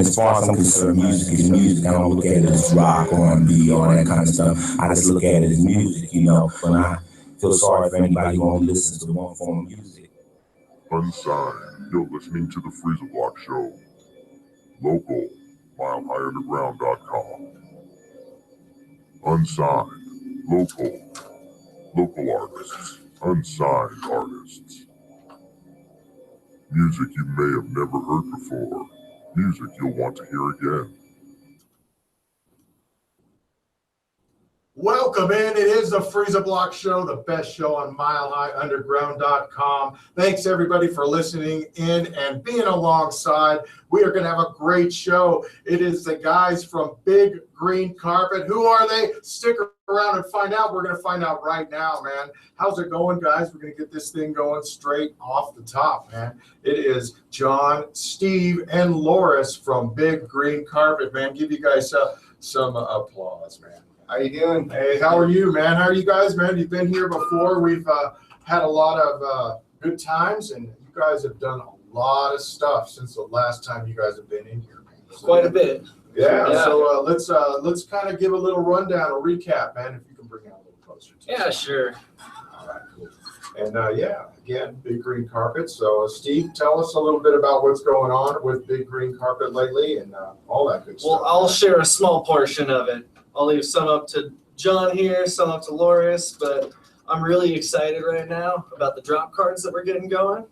as far as I'm concerned, music is music. I don't look at it as rock or R&B or that kind of stuff. I just look at it as music, you know. But I feel sorry for anybody who only listens to one form of music. Unsigned, you're listening to the Freeza Block Show. Local, milehigh.underground.com. Unsigned, local artists, unsigned artists. Music you may have never heard before. Music you'll want to hear again. Welcome in. It is the Freeza Block Show, the best show on milehigh.underground.com. Thanks everybody for listening in and being alongside. We are going to have a great show. It is the guys from Big Green Carpet. Who are they? Stick around and find out. We're going to find out right now, man. How's it going, guys? We're going to get this thing going straight off the top, man. It is John, Steve, and Loris from Big Green Carpet, man. Give you guys some applause, man. How you doing? Hey, how are you, man? How are you guys, man? You've been here before. We've had a lot of good times, and you guys have done a lot of stuff since the last time you guys have been in here, man. So, quite a bit. Yeah. So let's kind of give a little rundown, a recap, man. If you can bring it a little closer. Yeah, sure. All right, cool. And again, Big Green Carpet. So Steve, tell us a little bit about what's going on with Big Green Carpet lately, and all that good stuff. Well, I'll share a small portion of it. I'll leave some up to John here, some up to Loris, but I'm really excited right now about the drop cards that we're getting going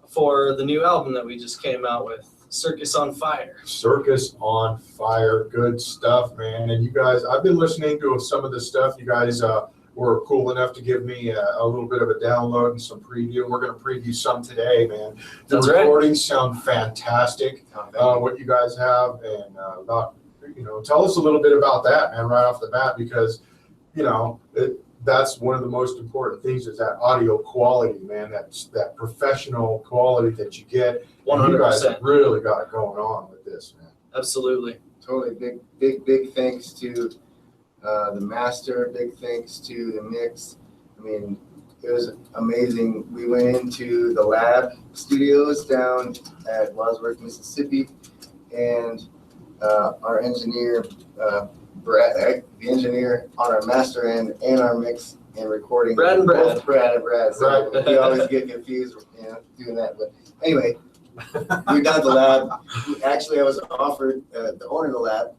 for the new album that we just came out with, Circus on Fire. Circus on Fire, good stuff, man. And you guys, I've been listening to some of the stuff. You guys were cool enough to give me a little bit of a download and some preview. We're going to preview some today, man. The recordings sound fantastic, what you guys have, and tell us a little bit about that, man, right off the bat, because, that's one of the most important things is that audio quality, man, that professional quality that you get. 100%. You guys have really got it going on with this, man. Absolutely. Totally. Big thanks to the master. Big thanks to the mix. I mean, it was amazing. We went into the lab studios down at Wadsworth, Mississippi, and our engineer, Brad, the engineer on our master end and our mix and recording. Brad and Brad. Both Brad and Brad. So we always get confused, doing that. But anyway, we're down at the lab. Actually, I was offered the owner of the lab,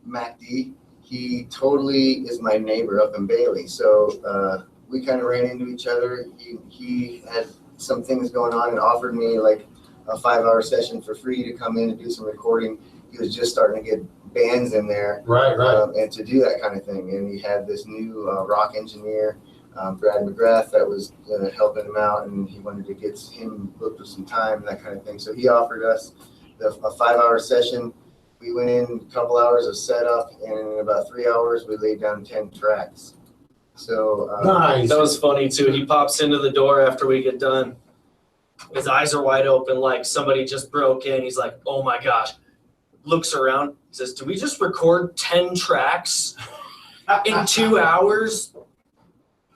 Matt D. He totally is my neighbor up in Bailey. So we kind of ran into each other. He had some things going on and offered me like a 5-hour session for free to come in and do some recording. He was just starting to get bands in there, right, and to do that kind of thing. And he had this new rock engineer, Brad McGrath, that was helping him out, and he wanted to get him booked with some time and that kind of thing. So he offered us a 5-hour session. We went in a couple hours of setup, and in about 3 hours, we laid down 10 tracks. So nice. That was funny too. He pops into the door after we get done. His eyes are wide open, like somebody just broke in. He's like, "Oh my gosh." Looks around, says, "Did we just record 10 tracks in 2 hours?"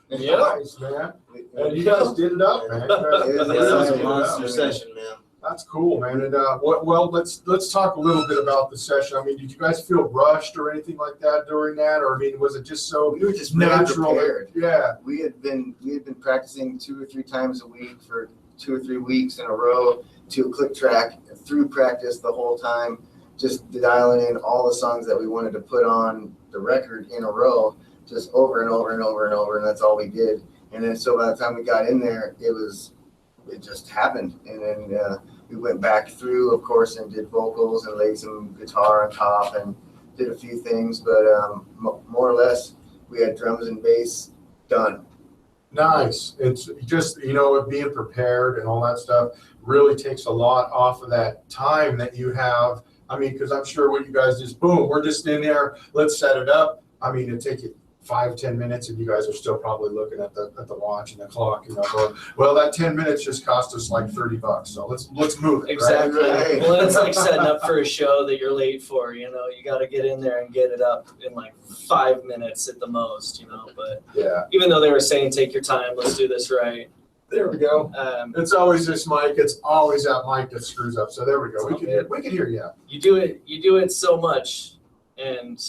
Yeah, nice, man. And you guys did it up, man. That was a monster session, man. That's cool, man. And let's talk a little bit about the session. I mean, did you guys feel rushed or anything like that during that, or I mean, was it just so we were just natural? Yeah, we had been practicing 2 or 3 times a week for 2 or 3 weeks in a row to a click track through practice the whole time. Just dialing in all the songs that we wanted to put on the record in a row, just over and over and over and over, and that's all we did. And then so by the time we got in there, it just happened. And then we went back through, of course, and did vocals and laid some guitar on top and did a few things, but more or less we had drums and bass done. Nice. It's just, being prepared and all that stuff really takes a lot off of that time that you have. I mean, because I'm sure what you guys just, boom, we're just in there, let's set it up. I mean, it'd take you 5-10 minutes, and you guys are still probably looking at the watch and the clock, going, well, that 10 minutes just cost us like $30, so let's move it. Exactly. Right? Well, it's like setting up for a show that you're late for. You got to get in there and get it up in like 5 minutes at the most. But yeah, even though they were saying take your time, let's do this right. There we go. It's always this mic. It's always that mic that screws up. So there we go. We can hear you. You do it so much, and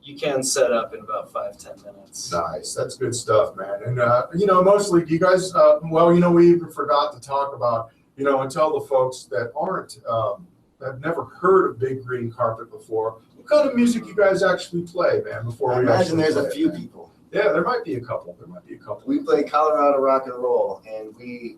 you can set up in about 5-10 minutes. Nice. That's good stuff, man. And mostly you guys. We even forgot to talk about and tell the folks that aren't have never heard of Big Green Carpet before. What kind of music you guys actually play, man? Before I we imagine there's play a few man. people. Yeah, there might be a couple. We play Colorado rock and roll, and we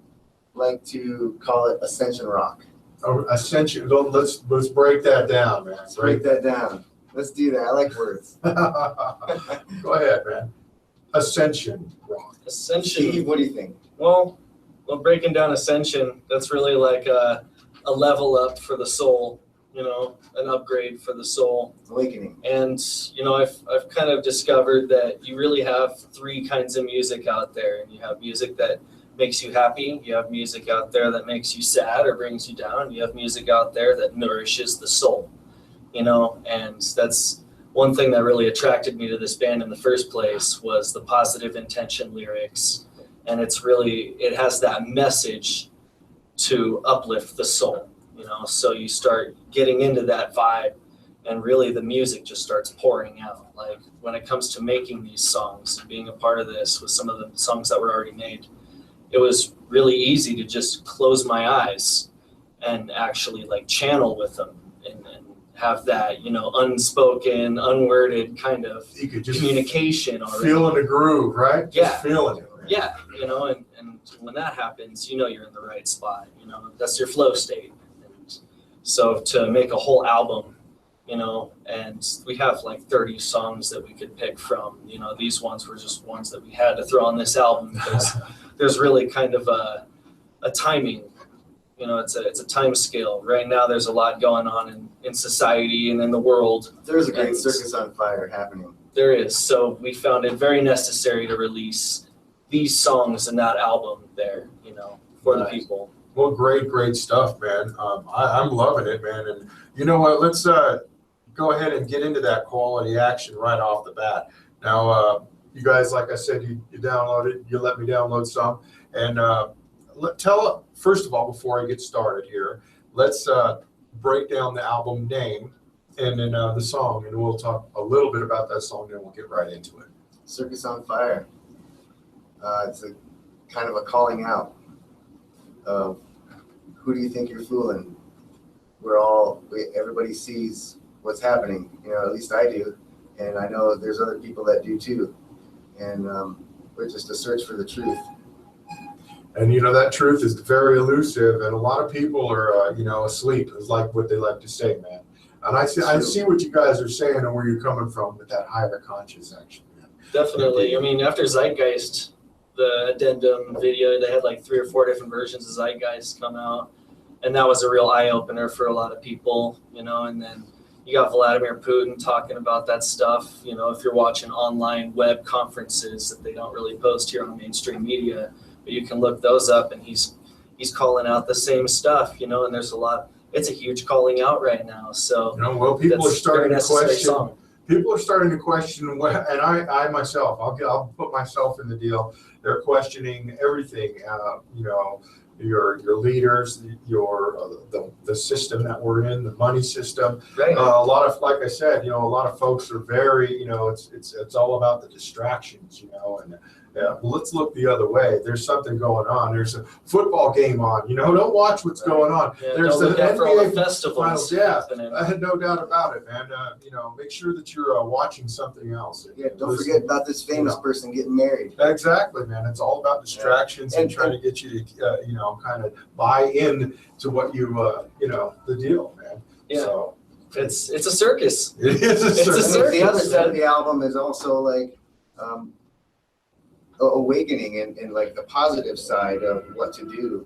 like to call it Ascension rock. Oh, Ascension. Let's break that down, man. Break that down. Let's do that. I like words. Go ahead, man. Ascension rock. Ascension. Steve, what do you think? Well, breaking down Ascension, that's really like a level up for the soul, an upgrade for the soul. Awakening. And, I've kind of discovered that you really have three kinds of music out there. And you have music that makes you happy. You have music out there that makes you sad or brings you down. You have music out there that nourishes the soul, and that's one thing that really attracted me to this band in the first place was the positive intention lyrics. And it has that message to uplift the soul, so you start getting into that vibe and really the music just starts pouring out. Like when it comes to making these songs and being a part of this with some of the songs that were already made, it was really easy to just close my eyes and actually like channel with them and have that, unspoken, unworded kind of You could just communication already. feeling the groove, right? Yeah. Just feeling it. Right? Yeah, and when that happens, you're in the right spot. That's your flow state. And so to make a whole album, and we have like 30 songs that we could pick from. These ones were just ones that we had to throw on this album because there's really kind of a timing. It's a time scale. Right now, there's a lot going on in society and in the world. There's a great circus on fire happening. There is. So we found it very necessary to release these songs and that album there, for the people. Well, great stuff, man. I'm loving it, man. And you know what? Let's go ahead and get into that quality action right off the bat. Now, you guys, like I said, you downloaded. You let me download some, and first of all, before I get started here, let's break down the album name and then the song, and we'll talk a little bit about that song, then we'll get right into it. Circus on Fire. It's a kind of a calling out of who do you think you're fooling? Everybody sees what's happening, at least I do. And I know there's other people that do too. And we're just a search for the truth. And that truth is very elusive, and a lot of people are asleep, is like what they like to say, man. And I see what you guys are saying and where you're coming from with that higher conscious action, man. Definitely. After Zeitgeist, the addendum video, they had like 3 or 4 different versions of Zeitgeist come out, and that was a real eye-opener for a lot of people, and then you got Vladimir Putin talking about that stuff, if you're watching online web conferences that they don't really post here on mainstream media, but you can look those up, and he's calling out the same stuff, and there's a lot. It's a huge calling out right now. So people are starting to question. Song. People are starting to question, and I myself, I'll put myself in the deal. They're questioning everything. Your leaders, the system that we're in, the money system. Right. A lot of, like I said, a lot of folks are very, it's all about the distractions, and. Yeah, well, let's look the other way. There's something going on. There's a football game on. Don't watch what's going on. Yeah, There's don't look out for all the NBA festivals. finals. Yeah, happening. no doubt about it, man. Make sure that you're watching something else. Yeah, don't forget about this famous person getting married. Exactly, man. It's all about distractions and trying to get you to, kind of buy in to what you, the deal, man. Yeah. So, It's a circus. it is a circus. The other side of the album is also like awakening and like the positive side of what to do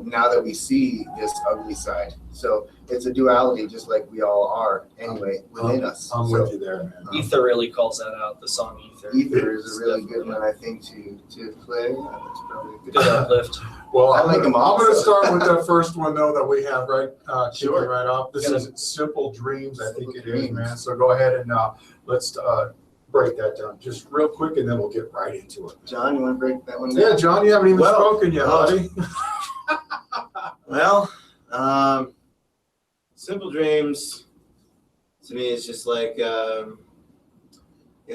now that we see this ugly side. So it's a duality, just like we all are anyway within us. I'm with you there, man. Ether really calls that out. The song Ether. Ether is a really good one, I think, to play. That's probably a Good uplift. Well, I like them all, I'm going to so. start with the first one, though, that we have Sure. right off. This Gonna- is Simple Dreams, I think Simple it is, Dreams. man. So go ahead and let's break that down just real quick, and then we'll get right into it. John, you want to break that one down? Yeah, John, you haven't even Well, spoken yet, buddy. Well, Simple Dreams to me is just like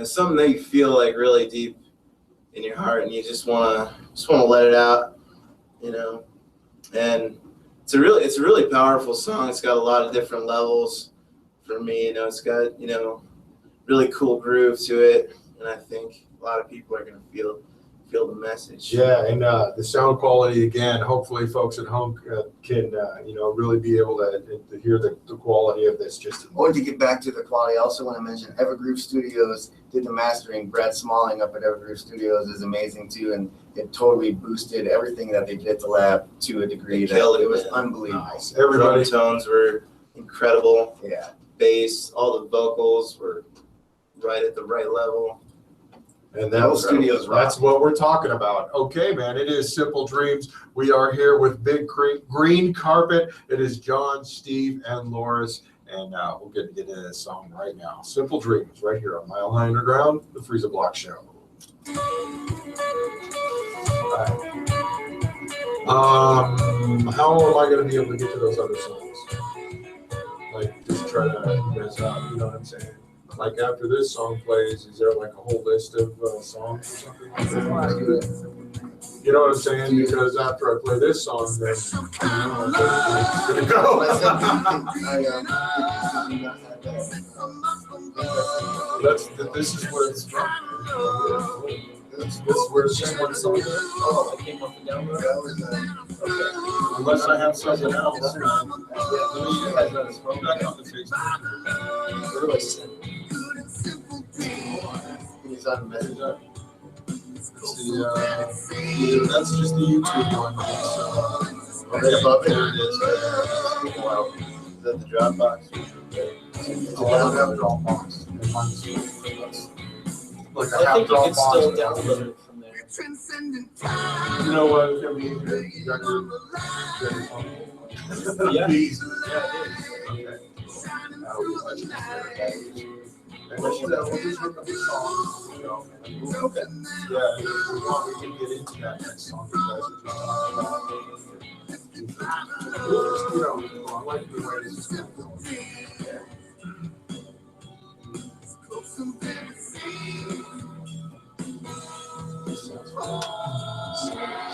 something that you feel like really deep in your heart, and you just wanna let it out, And it's a really powerful song. It's got a lot of different levels for me. It's got really cool groove to it, and I think a lot of people are gonna feel the message. Yeah, and the sound quality again. Hopefully, folks at home can really be able to hear the quality of this. Just Or to get back to the quality, I also want to mention Evergroove Studios did the mastering. Brad Smalling up at Evergroove Studios is amazing too, and it totally boosted everything that they did at the lab to a degree that it was unbelievable. nice. Everybody, Drum tones were incredible. Yeah. Bass, all the vocals were right at the right level. and that's Studios rock. That's what we're talking about. Okay, man. It is Simple Dreams. We are here with Big Green Carpet. It is John, Steve, and Loris. And we'll get into this song right now. Simple Dreams, right here on Mile High Underground, the Freeza Block Show. All right. How am I going to be able to get to those other songs? Like, just try to, you know what I'm saying? Like, after this song plays, is there like a whole list of songs or something like that? You know what I'm saying? Because after I play this song, then it's gonna go. This is where it's from. This is where it's just one song. Oh, I came off the download. Okay. Unless I have something else. Back on the Facebook. It's on Messenger. That's just the YouTube one. So, Right above it. there it is. Wow. Is that the Dropbox? I don't have Dropbox. Look, I have think you can still Dropbox. download it from there. You know what? It's gonna be easier. You got your phone. Yeah. Easy. Yeah, Okay. That'll be much easier. And we'll just look up the song, Okay. Yeah, if we want, we can get into that next song because it's I like the way this is kind of going. It's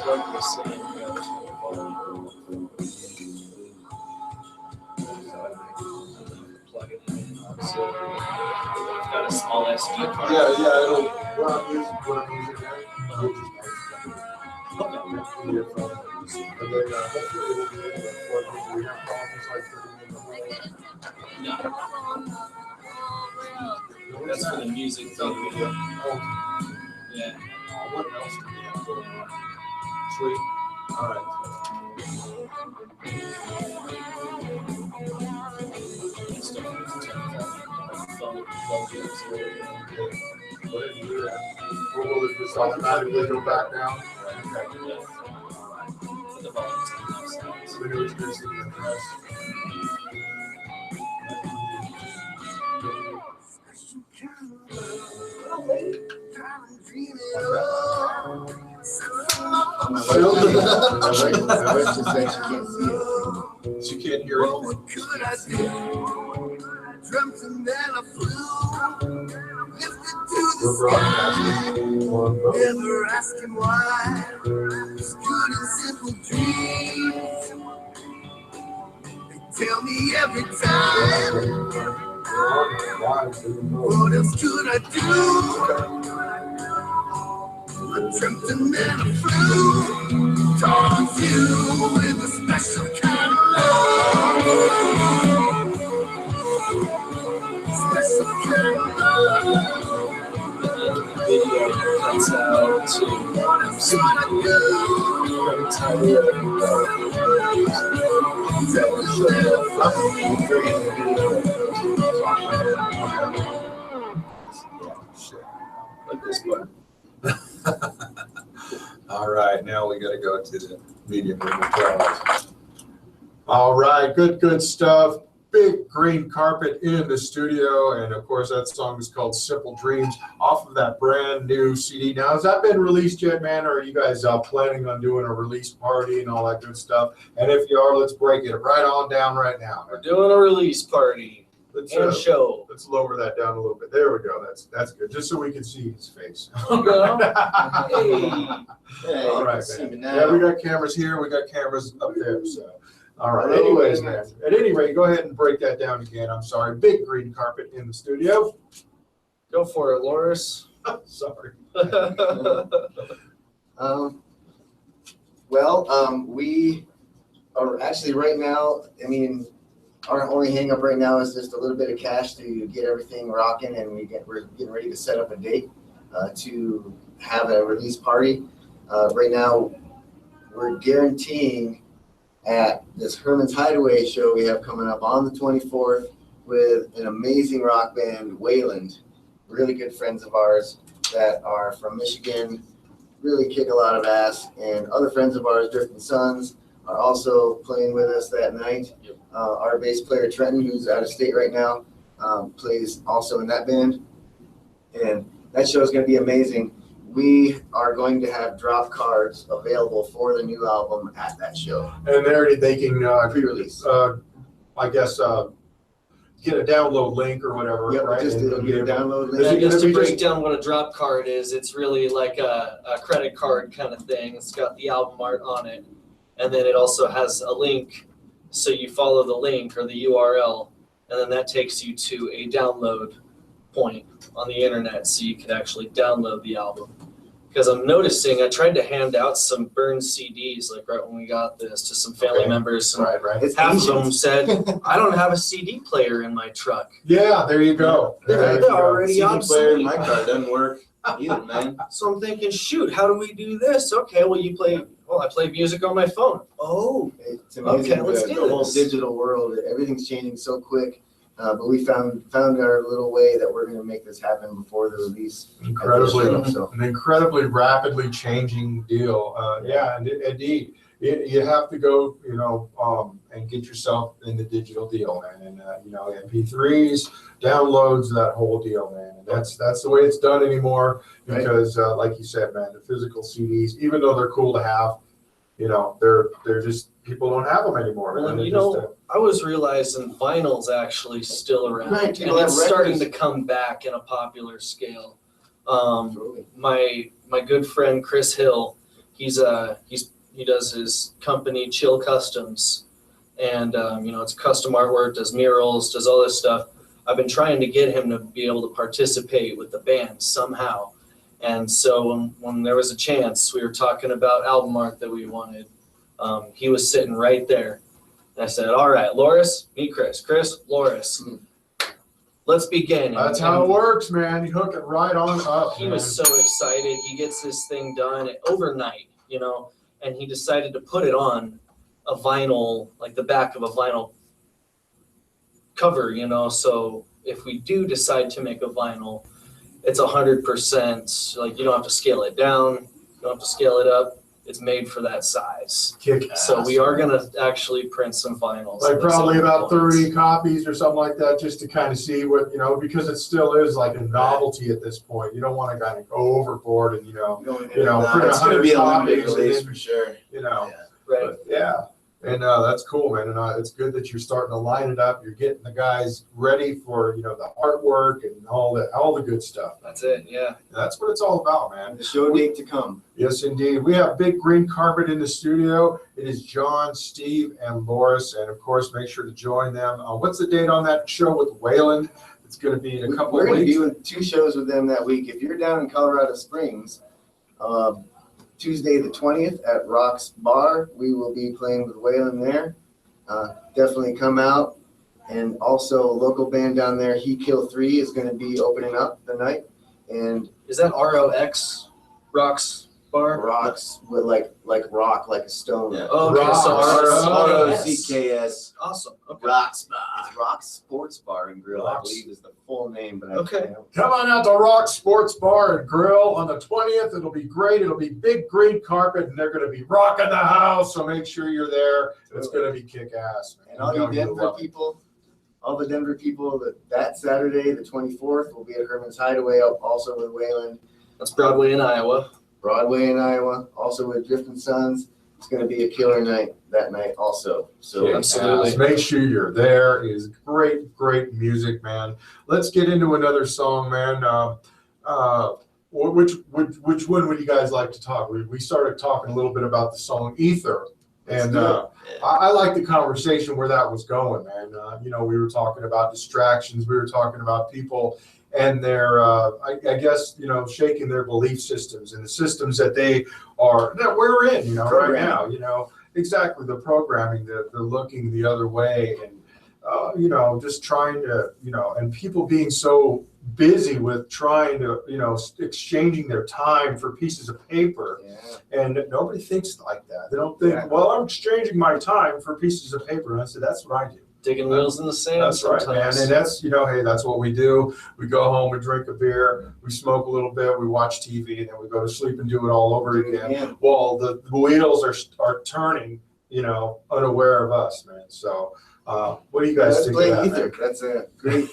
like the same. Plug it in. So I've got a small SD card. Yeah, it'll, when I'm using it, it'll just be a phone. And then hopefully we'll be able to plug it. We have problems like putting in the whole. No. That's for the music thing. Yeah. What else do we have going on? Sweet. All right. What did you do that? Or will it just automatically go back down? Okay. Yeah. For the volumes and the So we know it's good to be impressed. On my website just says you can't see it. She can't hear it. What could I do? Dreamt and then I flew. Lifted to We're the broadcasting on both. never asking why. It's good and simple dreams. They tell me every time. What else could I do? I dreamt and then I flew. Towards you with a special kind of love. Special kind of love. the video cuts out to like this one. All right, now we got to go to the medium movement. All right, good stuff. Big Green Carpet in the studio, and of course that song is called Simple Dreams off of that brand new CD. Now, has that been released yet, man, or are you guys planning on doing a release party and all that good stuff? And if you are, let's break it right on down right now. We're doing a release party Let's and show. let's lower that down a little bit. There we go. That's good, just so we can see his face. You go. Hey, All right, see me man. now. Yeah, we got cameras here. We got cameras up there. So, all right. Anyways, man. At any rate, go ahead and break that down again. I'm sorry. Big Green Carpet in the studio. Go for it, Loris. Sorry. We are actually right now, I mean, our only hang up right now is just a little bit of cash to get everything rocking, and we're getting ready to set up a date to have a release party. Right now, we're guaranteeing at this Herman's Hideaway show we have coming up on the 24th with an amazing rock band, Wayland, really good friends of ours that are from Michigan, really kick a lot of ass, and other friends of ours, Drifting Sons, are also playing with us that night. Yep. Our bass player, Trenton, who's out of state right now, plays also in that band, and that show is going to be amazing. We are going to have drop cards available for the new album at that show. And there they can Pre-release. I guess get a download link or whatever, Yep, right? just And it'll get a download Is it link. gonna Just to be break just- down what a drop card is, it's really like a credit card kind of thing. It's got the album art on it, and then it also has a link. So you follow the link or the URL, and then that takes you to a download point on the internet, so you can actually download the album. Because I'm noticing, I tried to hand out some burned CDs, like right when we got this, to some family Okay. members, and Right. It's half of them ancient. said, "I don't have a CD player in my truck." Yeah, there you go. They're There you go. already CD player obsolete. in my car doesn't work either, man. So I'm thinking, shoot, how do we do this? Okay, well, I play music on my phone. Oh, It's amazing, Okay, let's the do whole this. digital world. Everything's changing so quick, but we found our little way that we're going to make this happen before the release. So An incredibly rapidly changing deal. Yeah, and indeed, you have to go, and get yourself in the digital deal, man. And MP3s, downloads, that whole deal, man. And that's the way it's done anymore. Right. Because, like you said, man, the physical CDs, even though they're cool to have, they're just people don't have them anymore. well, man. and They're just, I was realizing vinyl's actually still around, Right, and people have it's starting records. to come back in a popular scale. absolutely. My good friend Chris Hill, he does his company Chill Customs, and it's custom artwork, does murals, does all this stuff. I've been trying to get him to be able to participate with the band somehow, and so when there was a chance, we were talking about album art that we wanted. He was sitting right there, and I said, "All right, Loris, meet Chris. Chris, Loris, let's begin." that's how it works, man. You hook it right on up. He was so excited. He gets this thing done overnight, and he decided to put it on a vinyl, like the back of a vinyl cover, so if we do decide to make a vinyl, it's 100%, like you don't have to scale it down, you don't have to scale it up. It's made for that size. Kick So ass. we are going to actually print some vinyls. Like at probably some about point. 30 copies or something like that, just to kind of see what, because it still is like a novelty at this point. You don't want to kind of go overboard and, print It's going 100 to be a limited copies and release then, for sure. Right. but yeah. And that's cool, man. And it's good that you're starting to line it up. You're getting the guys ready for, the artwork and all the good stuff. That's it, yeah. That's what it's all about, man. The show date to come. Yes, indeed. We have Big Green Carpet in the studio. It is John, Steve, and Loris. And of course, make sure to join them. What's the date on that show with Wayland? It's going to be in a couple We're of going to weeks. be doing 2 shows with them that week. If you're down in Colorado Springs, Tuesday the 20th at Rock's Bar, we will be playing with Wayland there. Definitely come out. And also a local band down there, He Kill 3, is going to be opening up the night. And Is that ROX, Rocks Bar? rocks with like rock, like a stone. Yeah. Oh, okay, so Rocks. ROCKS. Awesome. Okay. Rocks Bar. It's Rock Sports Bar and Grill, I Rocks. believe is the full name. But Okay. Come on out to Rock Sports Bar and Grill on the 20th. It'll be great. It'll be Big Green Carpet, and they're going to be rocking the house. So make sure you're there. It's going to be kick ass, man. And all you You'll Denver love it. people, all the Denver people that Saturday, the 24th, will be at Herman's Hideaway, also with Wayland. That's Broadway in Iowa. Broadway in Iowa, also with Drifting Sons. It's going to be a killer night that night also. So Absolutely. Make sure you're there. It is great music, man. Let's get into another song, man. Which one would you guys like to talk? We started talking a little bit about the song Ether. And I like the conversation where that was going, man. We were talking about distractions. We were talking about people and their, I guess, shaking their belief systems and the systems that we're in, right now, exactly the programming, they're looking the other way and, just trying to, and people being so busy with trying to, exchanging their time for pieces of paper. Yeah. And nobody thinks like that. They don't think, well, I'm exchanging my time for pieces of paper. And I said, that's what I do. Digging wheels in the sand. That's sometimes. right, man. And that's, hey, that's what we do. We go home, we drink a beer, we smoke a little bit, we watch TV, and then we go to sleep and do it all over again. Well, the wheels are turning, unaware of us, man. So what do you guys think of that? Ether. That's a great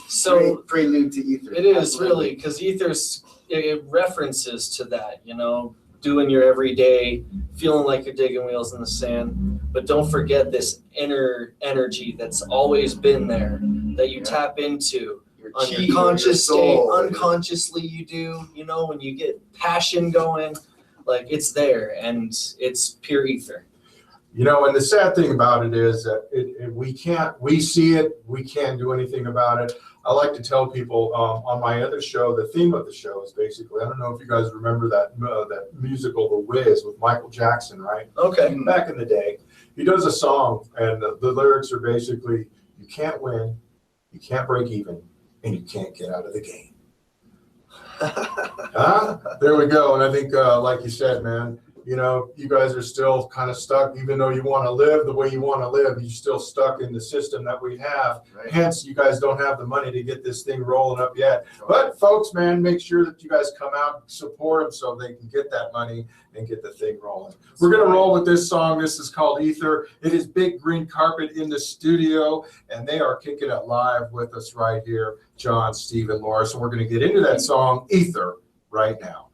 prelude to Ether. It is really, because Ether's, it references to that, doing your everyday, feeling like you're digging wheels in the sand. But don't forget this inner energy that's always been there that you tap into on your conscious state. Unconsciously you do, when you get passion going, like it's there and it's pure ether. And the sad thing about it is that we see it, we can't do anything about it. I like to tell people on my other show, the theme of the show is basically, I don't know if you guys remember that musical, The Wiz, with Michael Jackson, right? Okay. Back in the day, he does a song, and the lyrics are basically, you can't win, you can't break even, and you can't get out of the game. There we go. And I think, like you said, man, you guys are still kind of stuck, even though you want to live the way you want to live, you're still stuck in the system that we have. Right. Hence, you guys don't have the money to get this thing rolling up yet. Right. But folks, man, make sure that you guys come out and support them so they can get that money and get the thing rolling. We're going to roll with this song. This is called Ether. It is Big Green Carpet in the studio, and they are kicking it live with us right here, John, Steve, and Laura. So we're going to get into that song, Ether, right now,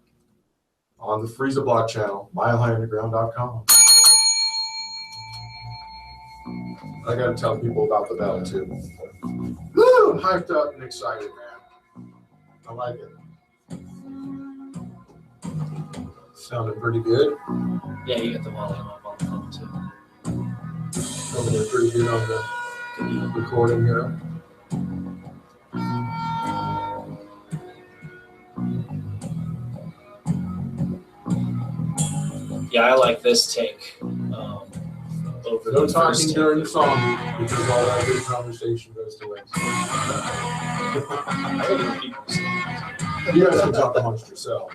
on the Freeza Block channel, milehighunderground.com. I got to tell people about the bell, too. Woo! I'm hyped up and excited, man. I like it. Sounded pretty good. Yeah, you got the volume up on the phone, too. Coming in pretty good on the recording here. Yeah, I like this take. Over No the talking first during take. the song because all that good conversation goes to waste. I gotta hear people say. You guys can talk amongst yourselves.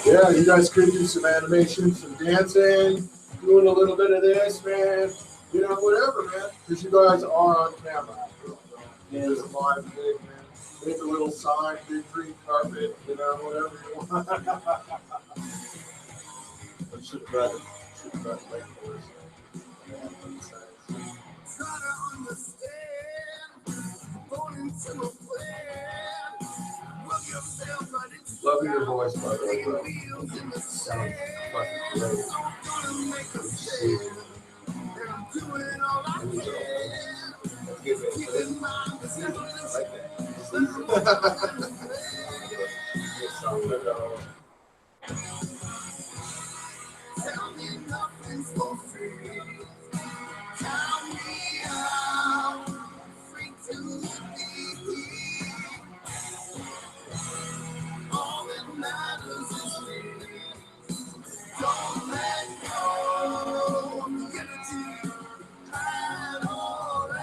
Yeah, you guys could do some animation, some dancing, doing a little bit of this, man. Whatever, man. Because you guys are on camera. Yeah, it's a live thing, man. Make a little sign, Big Green Carpet, whatever you want. I should have brought light for us. Try to understand, born into a plan. Work yourself right into Loving your voice, by the way, bro. wheels in the Sounds sand. fucking great. I'm gonna make a stand, and I'm doing all I can. Keep in mind the simplest Like that. Tell me nothing's for free. Count me out, free to be. All that matters is me. Don't let go of the energy had already.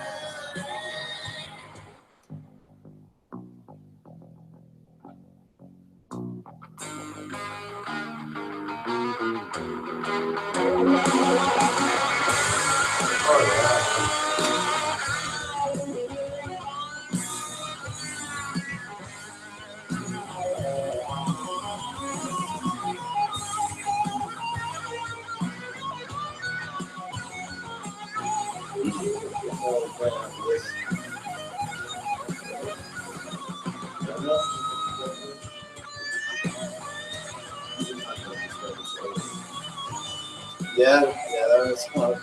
Yeah, that was fun.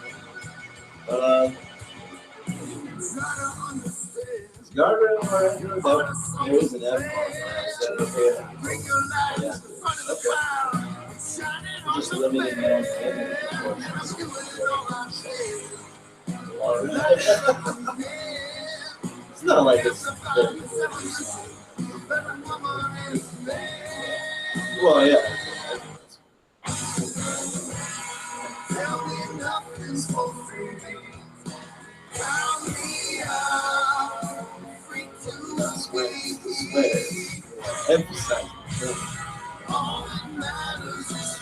Guardrail, there is an F on yeah. Okay. Just limited my own It's not like it's. Well, yeah. Tell me nothing's for free. Count me out, free to squeeze. Emphasize. All that matters is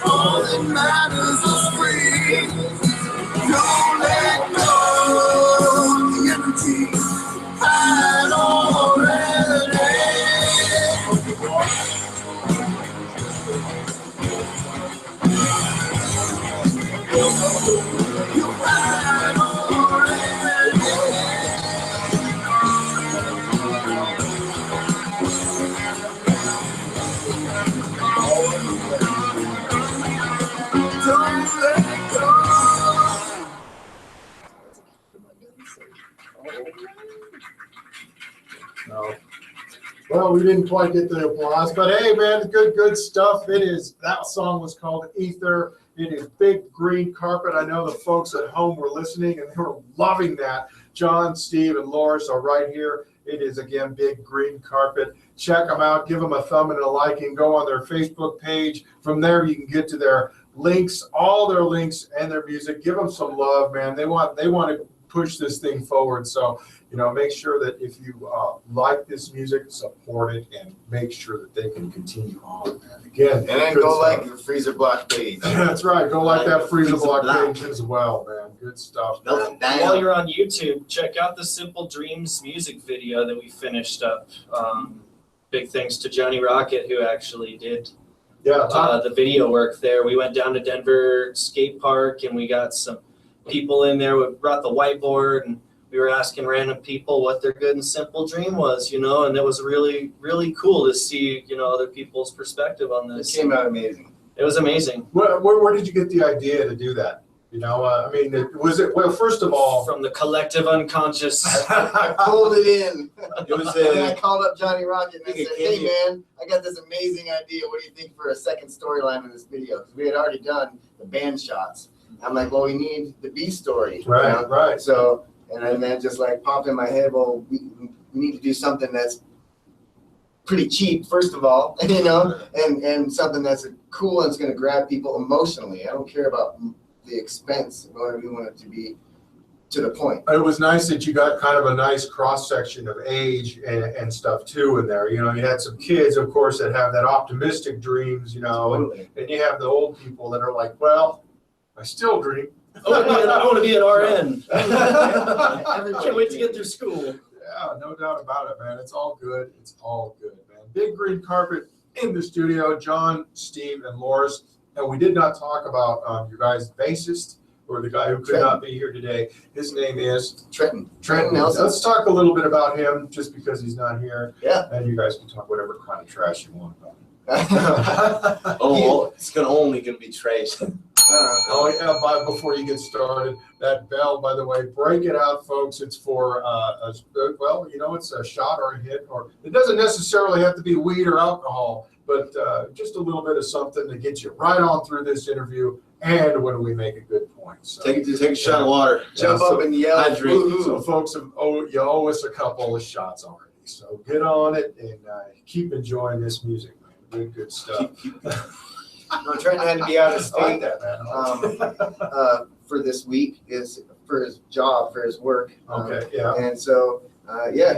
all that matters is free. Don't let go. The empty had already. You had No. Well, we didn't quite get the applause, but hey, man, good stuff. That song was called Ether. It is Big Green Carpet. I know the folks at home were listening and they were loving that. John, Steve, and Loris are right here. It is, again, Big Green Carpet. Check them out. Give them a thumb and a like and go on their Facebook page. From there, you can get to their links, all their links and their music. Give them some love, man. They want to push this thing forward. So, make sure that if you like this music, support it and make sure that they can continue on. And again, and then go like the Freezer Block page. That's right. Go like that Freezer Block page as well, man. Good stuff. While you're on YouTube, check out the Simple Dreams music video that we finished up. Big thanks to Johnny Rocket, who actually did the video work there. We went down to Denver Skate Park and we got some people in there. We brought the whiteboard and we were asking random people what their good and simple dream was, and it was really, really cool to see, other people's perspective on this. It came out amazing. It was amazing. Where did you get the idea to do that? Well, first of all, from the collective unconscious. I pulled it in. It was I called up Johnny Rocket and I said, hey man, I got this amazing idea. What do you think for a second storyline in this video? Because we had already done the band shots. I'm like, well, we need the B story. Right. So, and then that just like popped in my head, well, we need to do something that's pretty cheap, first of all, and something that's cool and it's going to grab people emotionally. I don't care about the expense. We want it to be to the point. It was nice that you got kind of a nice cross section of age and stuff too in there. You had some kids, of course, that have that optimistic dreams, Totally. and you have the old people that are like, well, I still dream. I want to be an RN. Can't wait to get through school. Yeah, no doubt about it, man. It's all good. It's all good, man. Big Green Carpet in the studio, John, Steve, and Loris. And we did not talk about your guys' bassist, or the guy who could not be here today. His name is Trenton Nelson. Let's talk a little bit about him, just because he's not here. Yeah. And you guys can talk whatever kind of trash you want about him. It's only gonna be trash. Before you get started, that bell, by the way, break it out, folks. It's for it's a shot or a hit, or it doesn't necessarily have to be weed or alcohol, but just a little bit of something to get you right on through this interview and when we make a good point. So Take a shot of water. Jump so up and yell, I drink. woohoo. So folks, you owe us a couple of shots already. So get on it and keep enjoying this music, man. Good stuff. Trenton had to be out of I like state that, man. for this week is for his job, for his work. Okay, yeah. And so,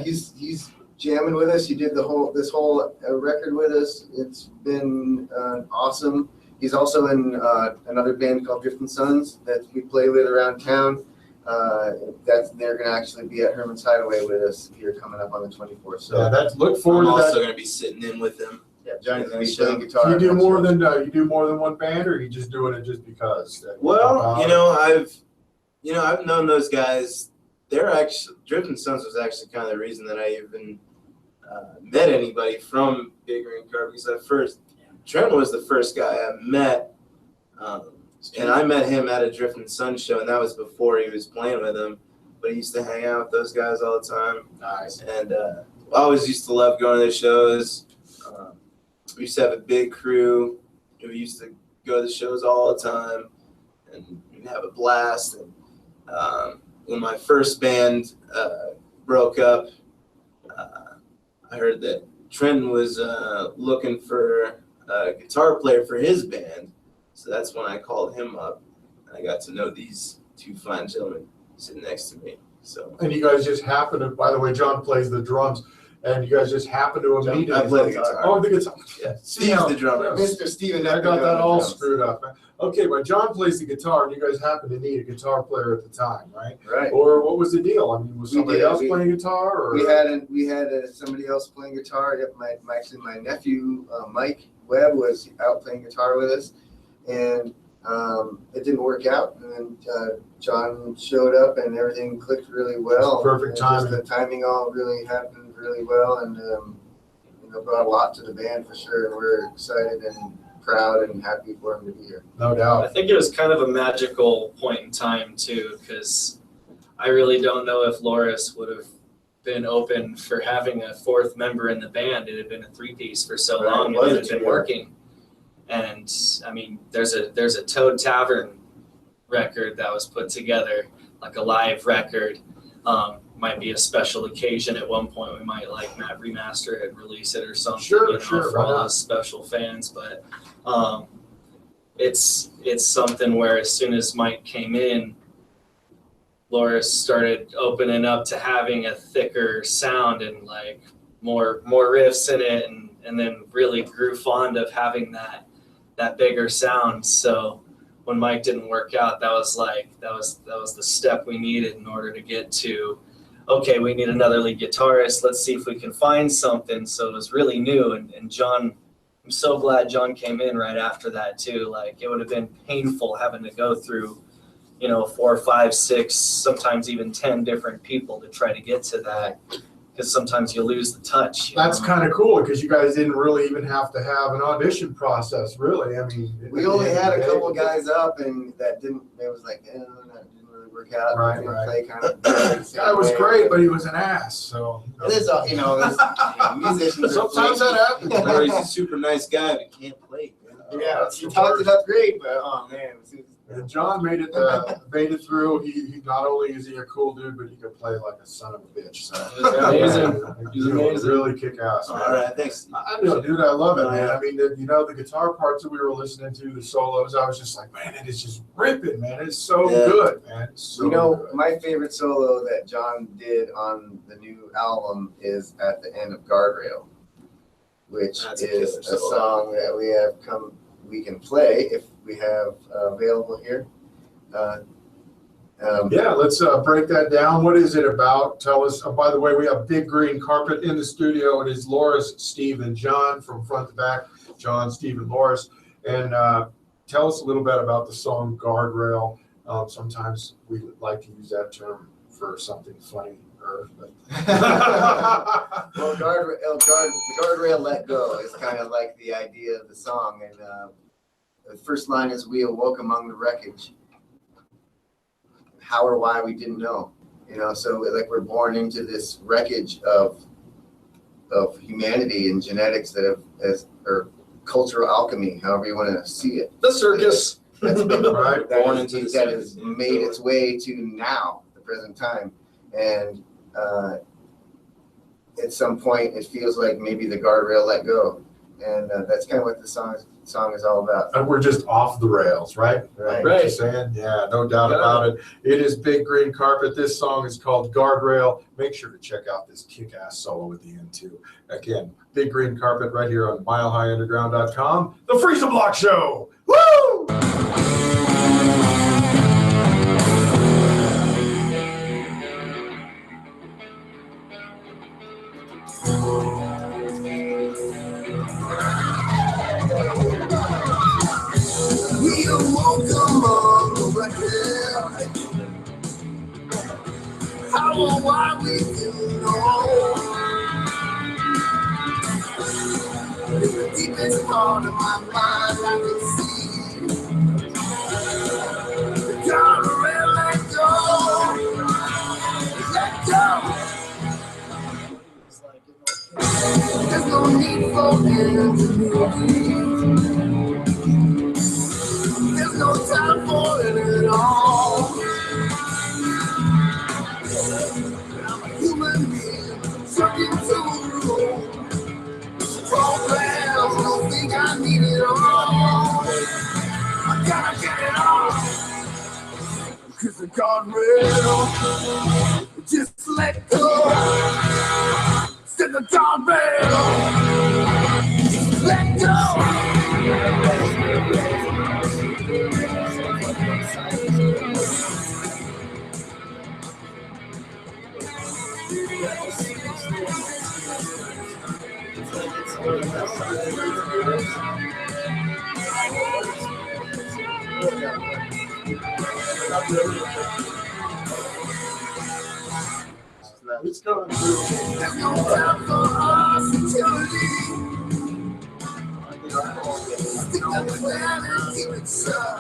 he's jamming with us. He did this whole record with us. It's been awesome. He's also in another band called Drifting Sons that we play with around town. They're going to actually be at Herman's Hideaway with us here coming up on the 24th. So Yeah, look forward I'm to also that. going to be sitting in with them. yeah, Johnny's going to be Show. playing guitar. You do more than one band, or are you just doing it just because? Well, I've known those guys. They're actually Drifting Sons was actually kind of the reason that I even met anybody from Big Green Car, because Trent was the first guy I met, and I met him at a Drifting Sons show, and that was before he was playing with them. But he used to hang out with those guys all the time. Nice. And I always used to love going to their shows. We used to have a big crew. We used to go to the shows all the time and we'd have a blast. And when my first band broke up, I heard that Trenton was looking for a guitar player for his band. So that's when I called him up. And I got to know these two fine gentlemen sitting next to me. So. And you guys just happen to, by the way, John plays the drums, and you guys just happen to meet. I play the guitar. Oh, the guitar. Yeah, See Steve's how- the drummer. Mr. Steven. I got that all screwed up. Okay, but John plays the guitar, and you guys happen to need a guitar player at the time, right? Right. Or what was the deal? I mean, was We somebody did. else playing guitar? Or? We had somebody else playing guitar. Yep, my nephew Mike Webb was out playing guitar with us, and it didn't work out. And then John showed up, and everything clicked really well. Perfect timing. The timing all really happened really well, and brought a lot to the band for sure. And we're excited and proud and happy for him to be here. No I doubt. think it was kind of a magical point in time too, because I really don't know if Loris would have been open for having a fourth member in the band. It had been a three-piece for so Right, long, it was and a it had been trio. working. And I mean, there's a Toad Tavern record that was put together, like a live record. Might be a special occasion at one point. We might remaster it and release it or something. Sure, for why all not? those special fans. But it's something where as soon as Mike came in, Loris started opening up to having a thicker sound and like more riffs in it, and then really grew fond of having that bigger sound. So when Mike didn't work out, that was the step we needed in order to get to, okay, we need another lead guitarist. Let's see if we can find something. So it was really new. And John, I'm so glad John came in right after that too. Like, it would have been painful having to go through, 4, 5, 6, sometimes even 10 different people to try to get to that. Because sometimes you lose the touch. That's kind of cool because you guys didn't really even have to have an audition process, really. I mean, We only had a couple guys up, and that didn't. It was like, that didn't really work out. Right, We didn't right. play kind of the same Guy was way. great, but he was an ass. So It is, musicians. are sometimes that happens. Or he's a super nice guy but can't play. Yeah, That's he the talked worst. it up great, but oh man, it was And John made it through. He not only is he a cool dude, but he can play like a son of a bitch. So Amazing. He's amazing. Really kick ass. All right, thanks. I know, dude. I love it, man. I mean, the guitar parts that we were listening to, the solos. I was just like, man, it is just ripping, man. It's so Yeah. good, man. It's so good. my favorite solo that John did on the new album is at the end of Guardrail, which That's a is killer a solo. song that we can play if we have available here. Yeah, let's break that down. What is it about? Tell us. Oh, by the way, we have Big Green Carpet in the studio. It is Loris, Steve, and John from front to back. John, Steve, and Loris. And tell us a little bit about the song Guardrail. Sometimes we like to use that term for something funny. Well, the guardrail let go is kind of like the idea of the song, and the first line is, "We awoke among the wreckage. How or why we didn't know." So like we're born into this wreckage of humanity and genetics that or cultural alchemy, however you want to see it. The circus. That's been Right. Born into the that has 70s. made its way to now, the present time. And at some point, it feels like maybe the guardrail let go. And that's kind of what the song is all about. And we're just off the rails, right? Right. What you're saying? Yeah, no doubt about it. It is Big Green Carpet. This song is called Guardrail. Make sure to check out this kick-ass solo at the end, too. Again, Big Green Carpet right here on MileHighUnderground.com. The Freeza Block Show. Woo! We awoke among the wreckage. How or why we didn't know. In the deepest part of my mind, I can see the guardrail let go. Let go. There's no need for ingenuity. There's no time for it at all. I'm a human being, stuck into a room. Programs don't think I need it all. I gotta get it all. Cause the guardrail just let go. Set the guardrail. Let go. It's coming through. There's no time for hostility. Stick to the plan and keep it shut.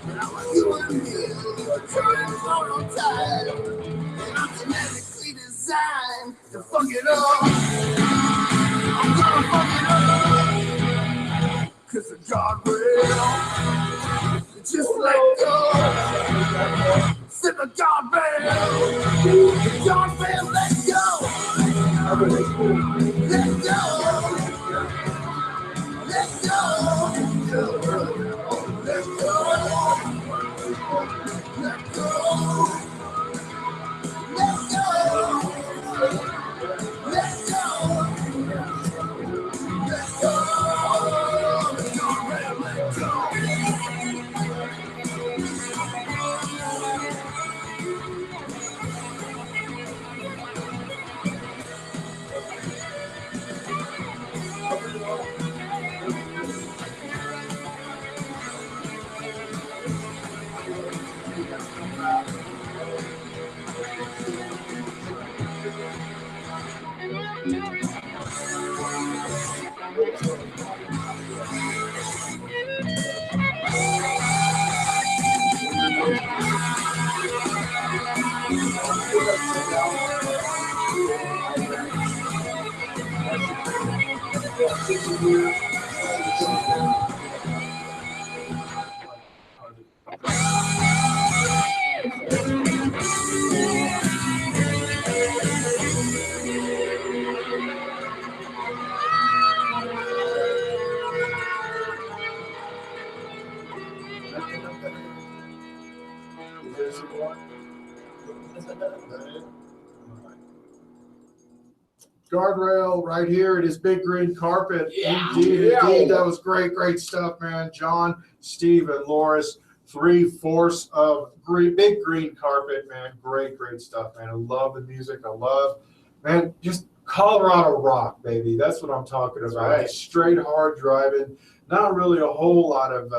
I'm a human being, trying for a time. And I'm genetically designed to fuck it up. I'm gonna fuck it up. Cause the guardrail just let go. Set the guardrail. The guardrail let go. Let go. Let go. Let go. Let go. Let go. Let go. Let go. The guardrail let go. Is there some more? Guardrail right here. It is Big Green Carpet. Indeed. That was great stuff, man. John, Steve, and Loris, 3/4 of Big Green Carpet, man. Great stuff, man. I love the music. I love, man, just Colorado rock, baby. That's what I'm talking about. Right. Straight hard driving. Not really a whole lot of,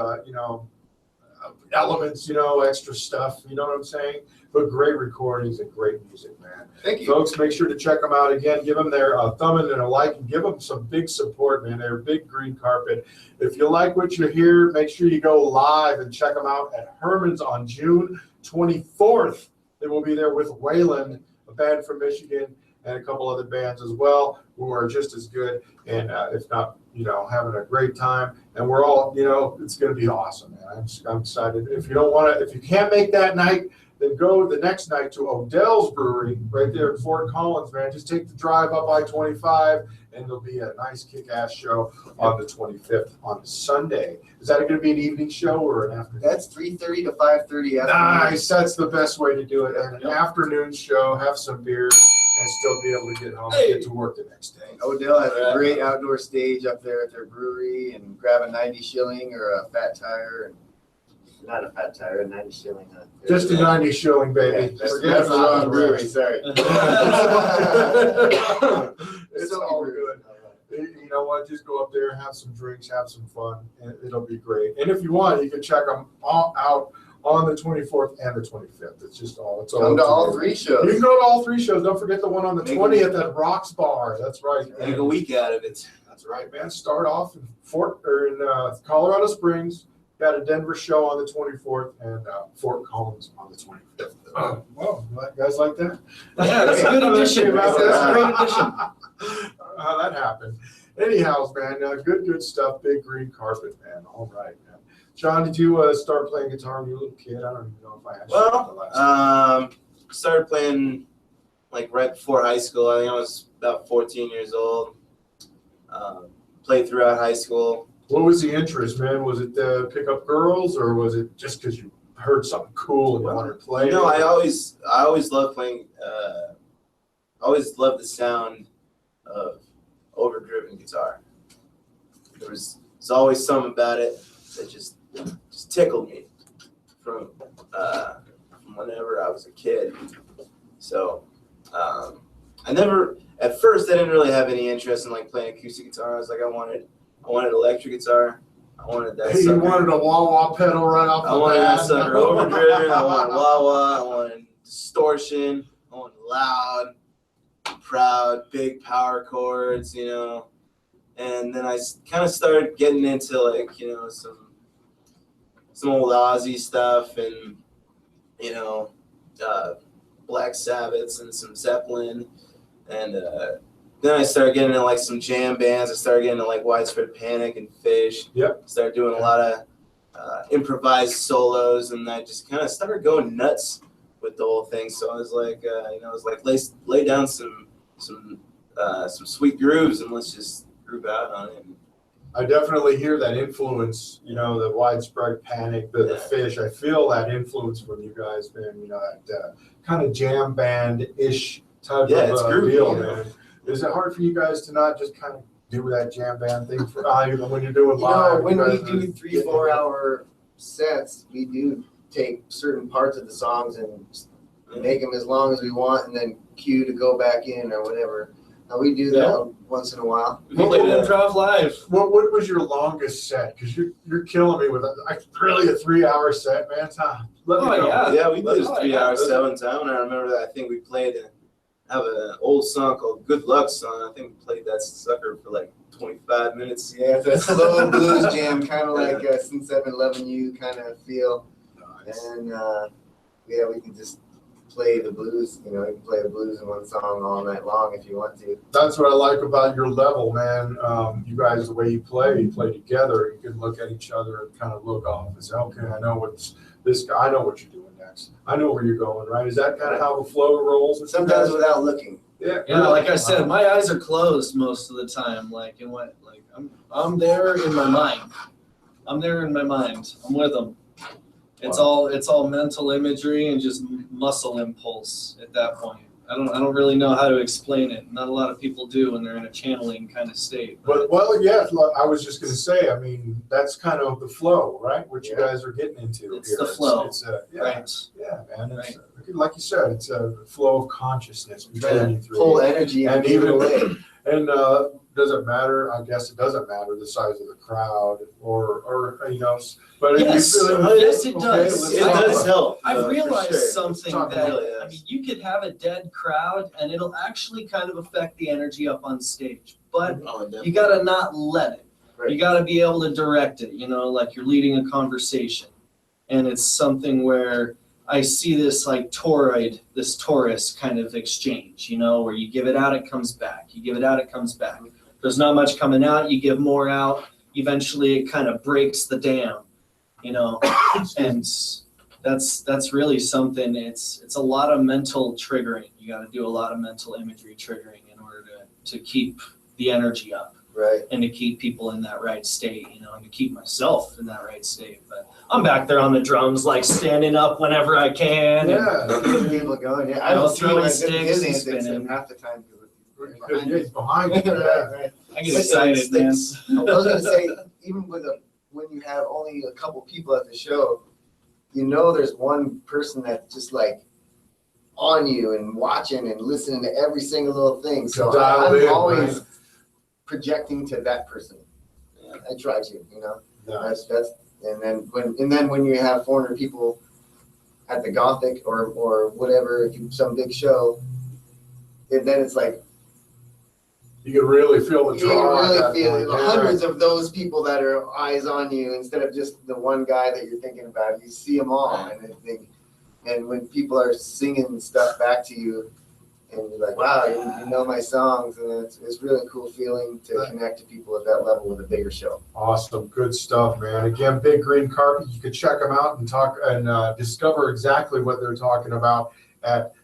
elements, extra stuff. You know what I'm saying? But great recordings and great music, man. Thank you. Folks, make sure to check them out again. Give them their thumb and a like, and give them some big support, man. They're Big Green Carpet. If you like what you hear, make sure you go live and check them out at Herman's on June 24th. They will be there with Wayland, a band from Michigan, and a couple other bands as well, who are just as good and if not having a great time, and we're all, it's going to be awesome, man. I'm excited. If you can't make that night, then go the next night to Odell's Brewery right there in Fort Collins, man. Just take the drive up I-25, and there'll be a nice kick-ass show on the 25th on Sunday. Is that going to be an evening show or an afternoon? That's 3:30 to 5:30. Nice. That's the best way to do it. And an afternoon show, have some beers, and still be able to get home and get to work the next day. Odell has a great outdoor stage up there at their brewery, and grab a 90 shilling or a fat tire. And not a fat tire, a 90 shilling. Just a 90 shilling, baby. Yeah, Forget that's the about wrong the brewery, rest. sorry. It's all good. You know what? Just go up there, have some drinks, have some fun, and it'll be great. And if you want, you can check them all out on the 24th and the 25th. It's all. Come to all three shows. You can go to all three shows. Don't forget the one on the 20th at Rock's Bar. That's right. Make a week out of it. That's right, man. Start off in Colorado Springs. Got a Denver show on the 24th and Fort Collins on the 25th. Well, guys like that? Yeah, that's a good addition. That's a great addition. How that happened. Anyhow, man, good stuff. Big green carpet, man. All right, man. John, did you start playing guitar when you were a little kid? I don't even know if I asked you the last time. Started playing like right before high school. I think I was about 14 years old. Played throughout high school. What was the interest, man? Was it pick up girls, or was it just because you heard something cool and you wanted to play? No, I always loved playing. I always loved the sound of overdriven guitar. There's always something about it that just tickled me from whenever I was a kid. So at first I didn't really have any interest in like playing acoustic guitar. I was like, I wanted electric guitar. I wanted that. Hey, you wanted a wah-wah pedal right off the bat. I wanted that sucker overdriven. I wanted wah-wah. I wanted distortion. I wanted loud, proud, big power chords, And then I kind of started getting into like, some old Ozzy stuff and, Black Sabbaths and some Zeppelin. And then I started getting into like some jam bands. I started getting into like Widespread Panic and Fish. Yep. Started doing a lot of improvised solos, and I just kind of started going nuts with the whole thing. So I was like, lay down some sweet grooves and let's just groove out on it. I definitely hear that influence, the Widespread Panic, the Fish. I feel that influence from you guys, man. That kind of jam band-ish type of groovy, deal, man. Is it hard for you guys to not just kind of do that jam band thing for when you're doing live? When we do 3-4 hour sets, we do take certain parts of the songs and make them as long as we want, and then cue to go back in or whatever. Now we do that once in a while. We played improv live. What was your longest set? Because you're killing me with really a 3-hour set, man. Let me know. Yeah, we did a 3-hour set one time, and I remember that I think we played have an old song called Good Luck Song. I think we played that sucker for like 25 minutes. Yeah, it's a slow blues jam, kind of like Since I've Been Loving You kind of feel. Nice. And we can just play the blues. You can play the blues in one song all night long if you want to. That's what I like about your level, man. You guys, the way you play together. You can look at each other and kind of look off and say, okay, I know what's this guy. I know what you're doing next. I know where you're going, right? Is that kind of how the flow rolls? Sometimes without looking. Yeah. Like I said, my eyes are closed most of the time. I'm there in my mind. I'm with them. It's all mental imagery and just muscle impulse at that point. I don't really know how to explain it. Not a lot of people do when they're in a channeling kind of state. I was just going to say, I mean, that's kind of the flow, right? What you guys are getting into. It's the flow. Right. Yeah, man. It's, like you said, it's a flow of consciousness. Pull energy and even away. And does it matter? I guess it doesn't matter the size of the crowd or but yes, yes, it does. It does help. I've realized something that really I mean, you could have a dead crowd and it'll actually kind of affect the energy up on stage, but you got to not let it. Right. You got to be able to direct it. Like you're leading a conversation, and it's something where I see this like Taurus kind of exchange, where you give it out, it comes back. You give it out, it comes back. there's not much coming out. You give more out, eventually it kind of breaks the dam, you know, and that's really something. It's a lot of mental triggering. You got to do a lot of mental imagery triggering in order to keep the energy up. Right. And to keep people in that right state, you know, and to keep myself in that right state. But I'm back there on the drums, like standing up whenever I can. Yeah. People going, yeah. I You know, don't see throwing my sticks and antics spinning. half the time. He's behind you. Right. I get excited, man. I was gonna say, even when you have only a couple people at the show, you know, there's one person that's just like on you and watching and listening to every single little thing. So Dialed I'm in, always right? projecting to that person. I try to, you know. Yeah. That's and then when you have 400 people at the Gothic or whatever, some big show, and then it's like You can really feel the you draw. at really that feel point. Yeah. hundreds of those people that are eyes on you instead of just the one guy that you're thinking about. You see them all, and when people are singing stuff back to you, and you're like, wow, you know my songs, and it's really a cool feeling to connect to people at that level with a bigger show. Awesome, good stuff, man. Again, Big Green Carpet. You can check them out and talk and discover exactly what they're talking about.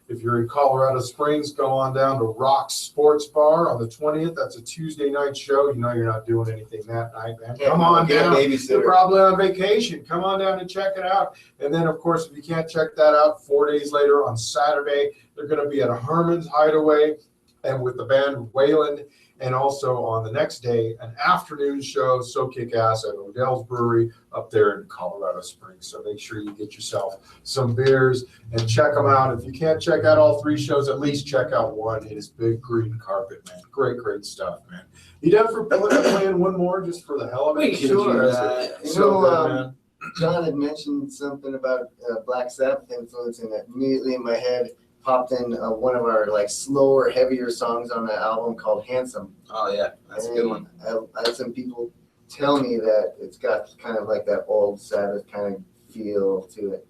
If you're in Colorado Springs, go on down to Rock Sports Bar on the 20th. That's a Tuesday night show. You know you're not doing anything that night, man. Come on Get a down. babysitter. You're probably on vacation. Come on down and check it out. And then, of course, if you can't check that out, 4 days later on Saturday, they're going to be at a Herman's Hideaway and with the band Wayland. And also on the next day, an afternoon show, So Kick Ass at Odell's Brewery up there in Colorado Springs. So make sure you get yourself some beers and check them out. If you can't check out all 3 shows, at least check out one. It is Big Green Carpet, man. Great, great stuff, man. You done for playing one more just for the hell of it? We can do that. You So know, good, man. John had mentioned something about Black Sabbath influence, and immediately in my head popped in one of our like slower, heavier songs on the album called "Handsome." Oh yeah, that's a good one. I had some people tell me that it's got kind of like that old Sabbath kind of feel to it,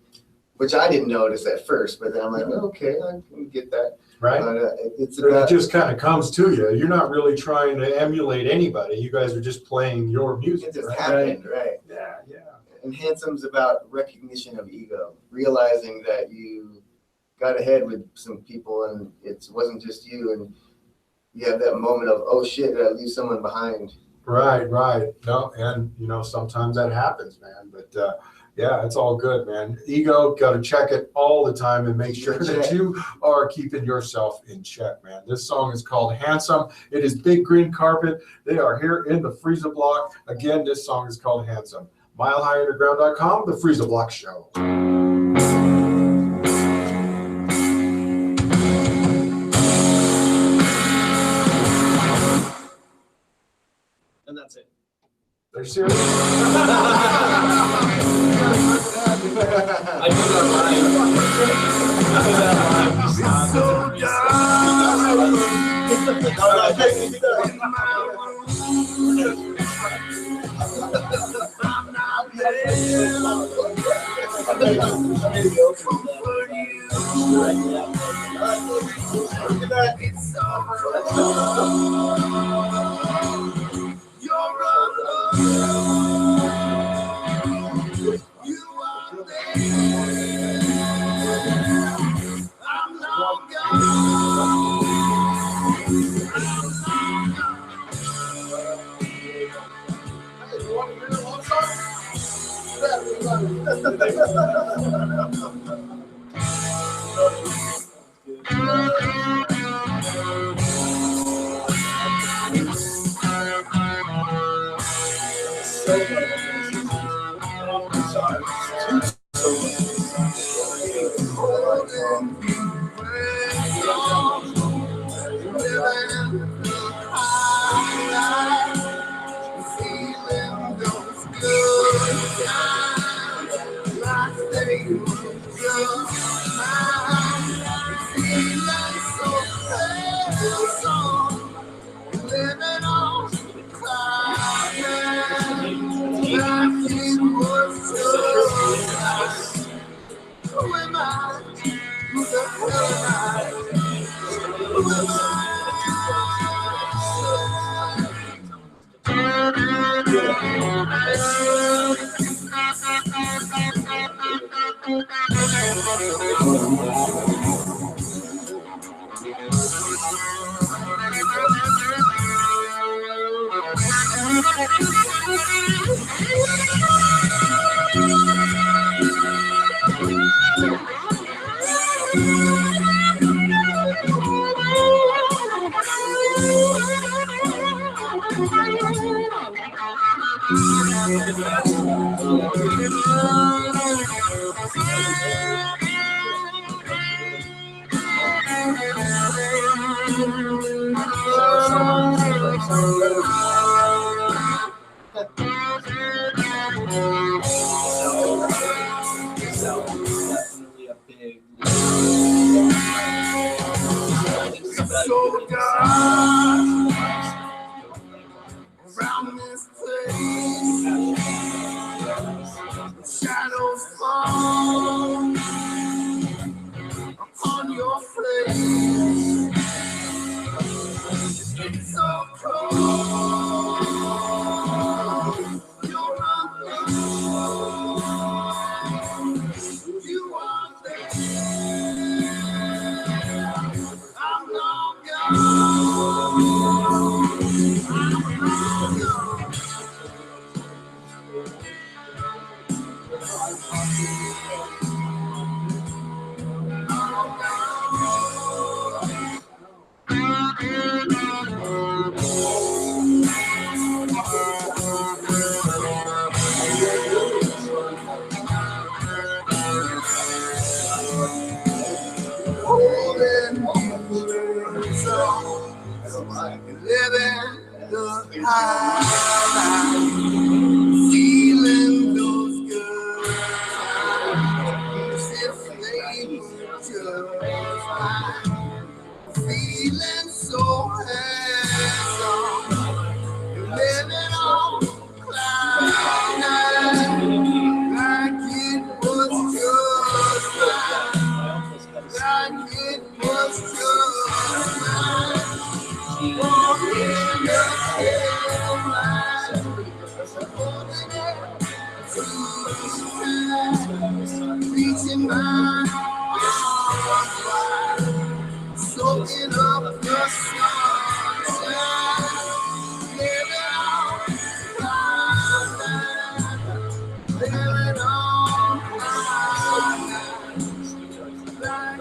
which I didn't notice at first, but then I'm like, okay, I can get that. Right? But it's It about just kind of comes to you. You're not really trying to emulate anybody. You guys are just playing your music, it just right? happened, right? Yeah, yeah. And "Handsome's" about recognition of ego, realizing that you got ahead with some people and it wasn't just you, and you have that moment of, oh shit, did I leave someone behind? Right. No, and you know, sometimes that happens, man. But yeah, it's all good, man. Ego, got to check it all the time and make sure that you are keeping yourself in check, man. This song is called "Handsome." It is Big Green Carpet. They are here in the Freeza Block. Again, this song is called "Handsome." MileHighUnderground.com, the Freeza Block Show. And that's it. They're serious? I do that Definitely a big. So dark around this place, shadows fall upon your face. It's so cold. You're alone. You are there. I'm long gone. I'm long gone. Holding living the high, feeling those good times, if they were just mine. Feeling so handsome, living on cloud nine, like it was just mine, like it was just mine. Walking up hill line, holding it to the sky, reaching my arms wide, soaking up the sunshine, living on cloud nine, living on cloud nine, like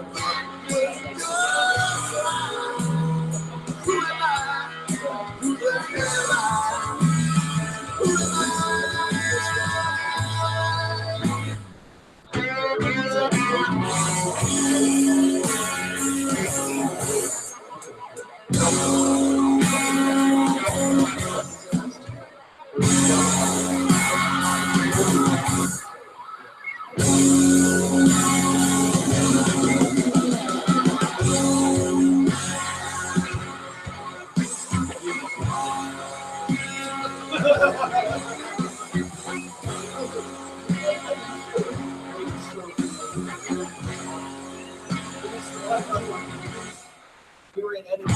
it was just mine. Who am I? Who the hell am I? Who am We were in editing.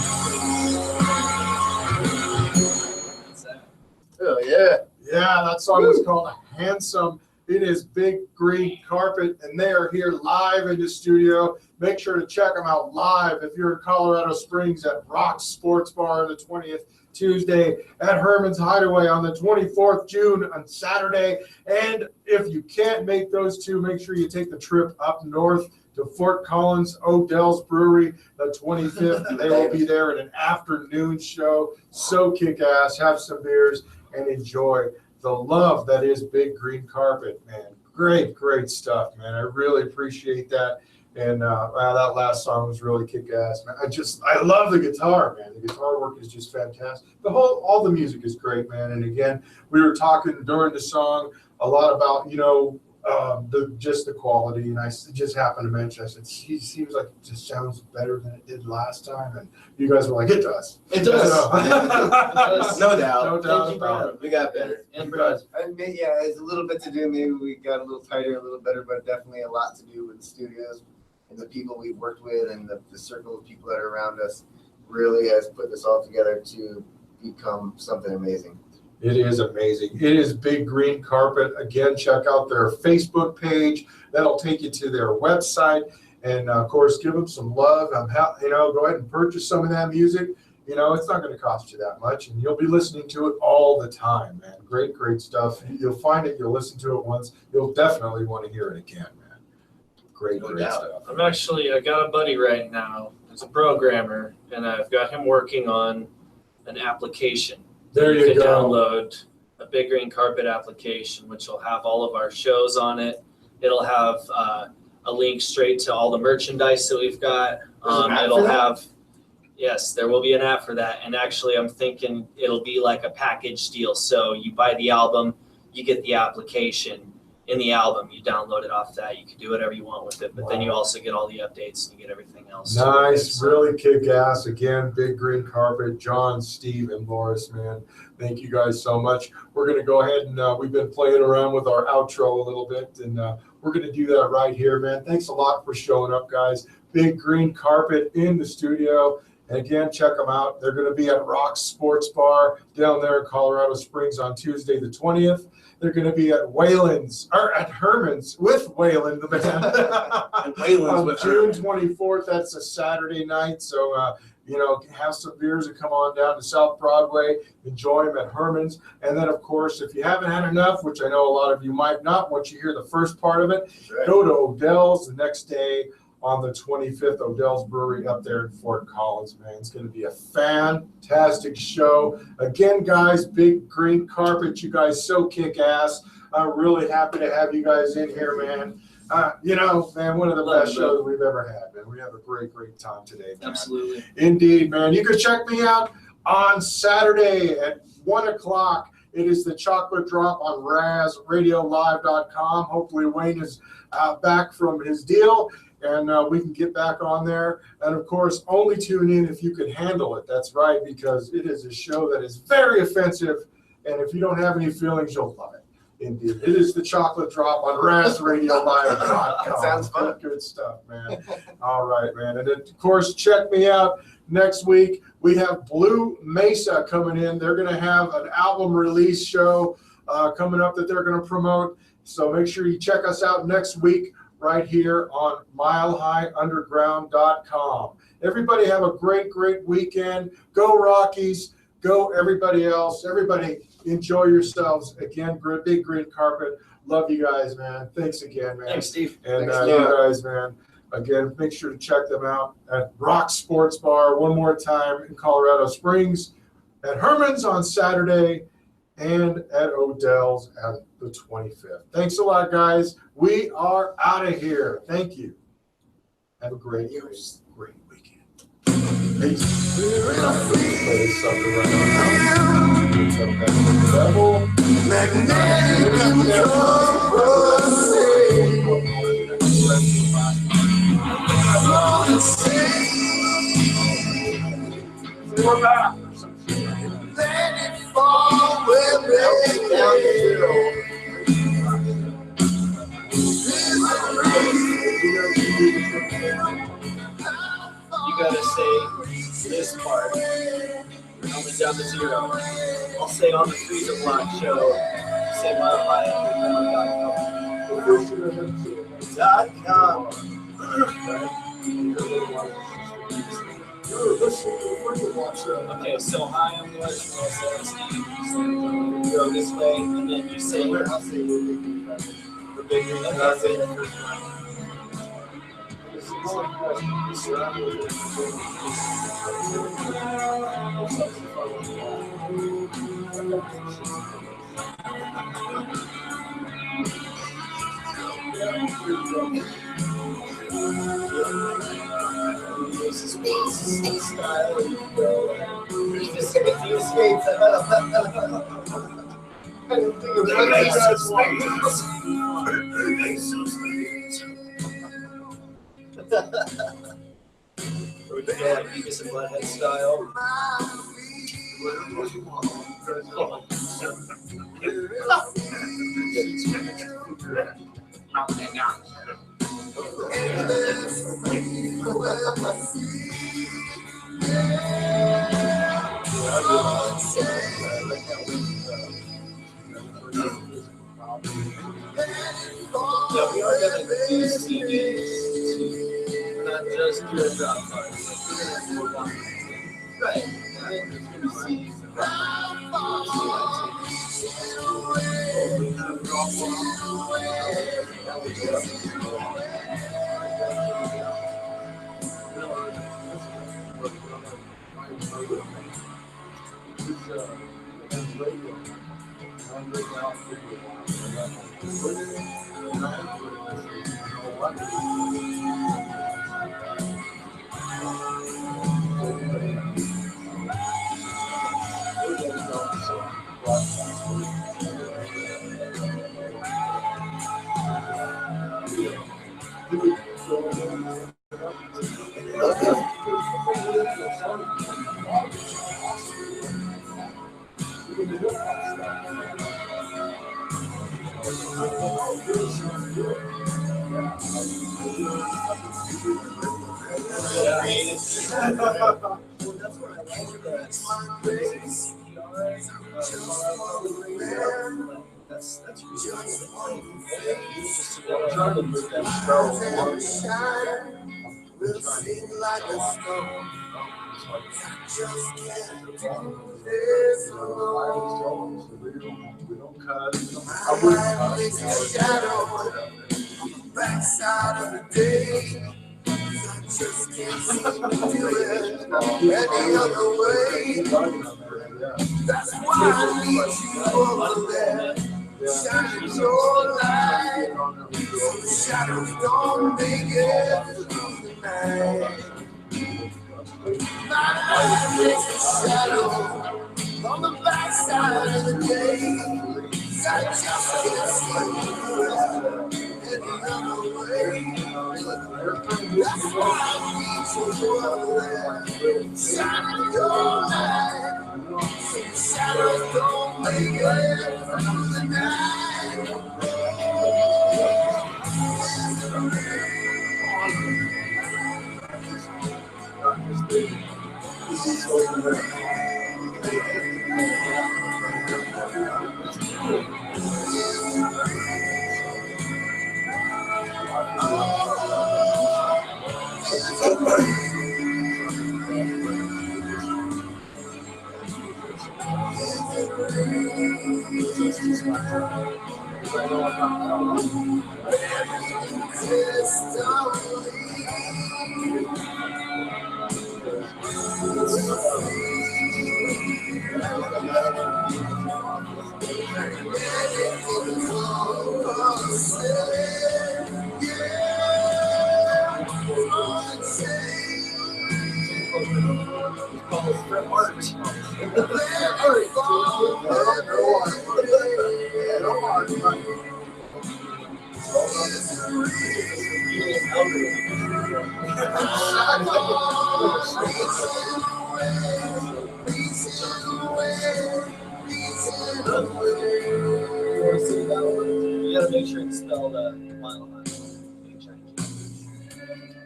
Oh yeah. Yeah, that song is called Handsome. It is Big Green Carpet, and they are here live in the studio. Make sure to check them out live if you're in Colorado Springs at Rock Sports Bar on the 20th, Tuesday, at Herman's Hideaway on the 24th June on Saturday. And if you can't make those two, make sure you take the trip up north to Fort Collins, Odell's Brewery, the 25th. They will be there at an afternoon show. So kick-ass. Have some beers and enjoy the love that is Big Green Carpet, man. Great, great stuff, man. I really appreciate that. And wow, that last song was really kick-ass, man. I love the guitar, man. The guitar work is just fantastic. All the music is great, man. And again, we were talking during the song a lot about, the quality, and I just happened to mention, I said, he seems like it just sounds better than it did last time, and you guys were like, it does. It does. No doubt. No doubt Thank you, about Brad. We got better. And Brad. I mean, yeah, it's a little bit to do. Maybe we got a little tighter, a little better, but definitely a lot to do with the studios and the people we've worked with and the circle of people that are around us really has put this all together to become something amazing. It is amazing. It is Big Green Carpet. Again, check out their Facebook page. That'll take you to their website. And of course, give them some love. Go ahead and purchase some of that music. It's not going to cost you that much, and you'll be listening to it all the time, man. Great, great stuff. You'll find it. You'll listen to it once. You'll definitely want to hear it again, man. Great, great stuff. I got a buddy right now. He's a programmer, and I've got him working on an application. There you can go. Download a Big Green Carpet application, which will have all of our shows on it. It'll have a link straight to all the merchandise that we've got. It'll have. Yes, there will be an app for that. And actually, I'm thinking it'll be like a package deal. So you buy the album, you get the application. In the album, you download it off that. You can do whatever you want with it. But then you also get all the updates and you get everything else. Nice, really kick ass. Again, Big Green Carpet, John, Steve, and Loris, man. Thank you guys so much. We're going to go ahead and we've been playing around with our outro a little bit. And we're going to do that right here, man. Thanks a lot for showing up, guys. Big Green Carpet in the studio. And again, check them out. They're going to be at Rock's Sports Bar down there in Colorado Springs on Tuesday the 20th. They're going to be at Herman's with Waylon, the band. On June 24th. That's a Saturday night. So, have some beers and come on down to South Broadway. Enjoy them at Herman's. And then, of course, if you haven't had enough, which I know a lot of you might not, once you hear the first part of it, go to Odell's the next day. On the 25th, Odell's Brewery up there in Fort Collins, man. It's going to be a fantastic show. Again, guys, Big Green Carpet, you guys so kick ass. I'm really happy to have you guys in here, man. Man, one of the best shows we've ever had, man. We have a great, great time today, man. Absolutely. Indeed, man. You can check me out on Saturday at 1 o'clock. It is the Chocolate Drop on RazRadioLive.com. Hopefully Wayne is back from his deal. And we can get back on there. And, of course, only tune in if you can handle it. That's right, because it is a show that is very offensive. And if you don't have any feelings, you'll love it. Indeed. It is the Chocolate Drop on RazRadioLive.com. Sounds fun. Good stuff, man. All right, man. And, of course, check me out next week. We have Blue Mesa coming in. They're going to have an album release show coming up that they're going to promote. So make sure you check us out next week. Right here on MileHighUnderground.com. Everybody have a great, great weekend. Go Rockies. Go everybody else. Everybody enjoy yourselves. Again, Big Green Carpet. Love you guys, man. Thanks again, man. Thanks, Steve. And you guys, man. Again, make sure to check them out at Rock Sports Bar one more time in Colorado Springs, at Herman's on Saturday, and at Odell's at the 25th. Thanks a lot, guys. We are out of here. Thank you. Have a great weekend. Peace. Play this sucker right on. We're back. Let it fall with me. You gotta say this part. On the down to 0. I'll say on the Freeza Block show. Say MileHighUnderground.com. Okay, so hi, I'm Loris. You go this way, and then you say the Big Green Carpet. Yeah, Beavis and Butthead style. Yeah, we are going to do CDs. We're not just doing drop cards. Right. There's going to be CDs. That's We'll sing like a storm. Just can't do this alone. I makes a shadow on the backside of the day. I just can't seem to do it any other way. That's why I need you over there. Shine your light. So the shadows don't make it through the night. My life makes a shadow on the backside of the day. I just can't seem to do it any other way. That's why I need you over there. Shine your light. So the shadows don't make it through the night. You gotta make sure it's spelled Mile High.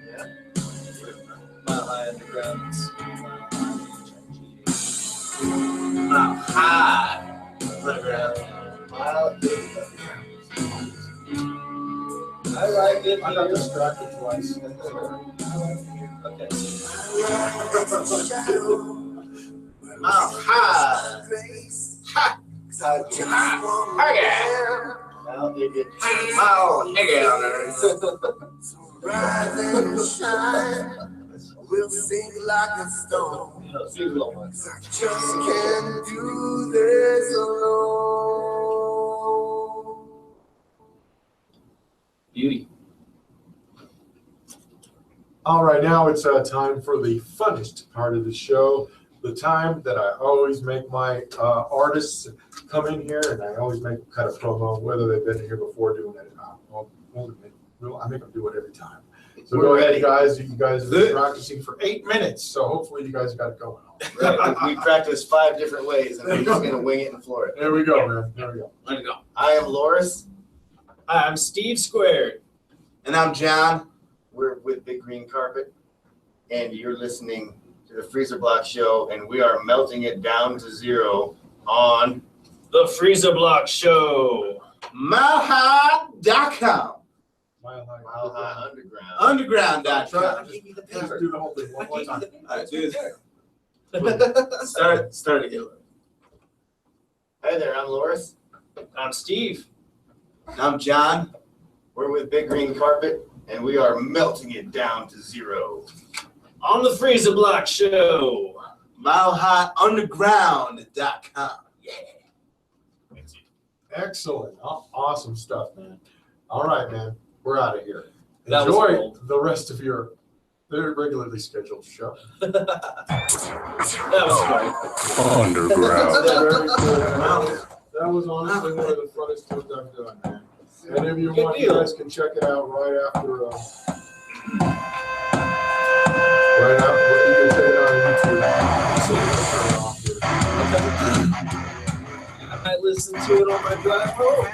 Yeah. Mile High Underground. Mile High Underground. I like it. I got distracted twice. Okay. Mile high. Ha! Rise and shine. We'll sink like a stone. I just can't do this alone. Beauty. All right, now it's time for the funnest part of the show. The time that I always make my artists come in here, and I always make them cut a promo, whether they've been here before doing it. I make them do it every time. So go ahead, guys. You guys have been practicing for 8 minutes, so hopefully you guys got it going on. Right, we practiced 5 different ways, and we're just gonna wing it and floor it. There we go, man. There we go. Let's go. I am Loris, I'm Steve Squared. And I'm John. we're with Big Green Carpet, and you're listening to the Freezer Block Show, and we are melting it down to zero on The Freeza Block Show. MileHigh.com. Mile High Underground. Underground.com. Just do the whole thing one more time. All right, do this. Start again. Hey there, I'm Loris. I'm Steve. I'm John. We're with Big Green Carpet, and we are melting it down to zero. On the Freeza Block Show. MileHighUnderground.com. Yeah. Excellent. Awesome stuff, man. All right, man. We're out of here. That was Enjoy cold. the rest of your very regularly scheduled show. That was great. Underground. That was honestly one of the funnest tunes I've done, man. Any of you Good want, you deal. guys can check it out right after. Right after, you can check it out on YouTube. So we'll turn it off here. I might listen to it on my drive home.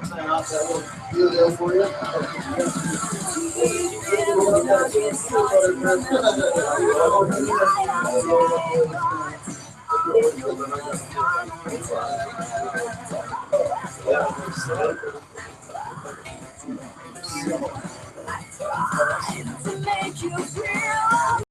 Sign off that little deal there for you. To make you feel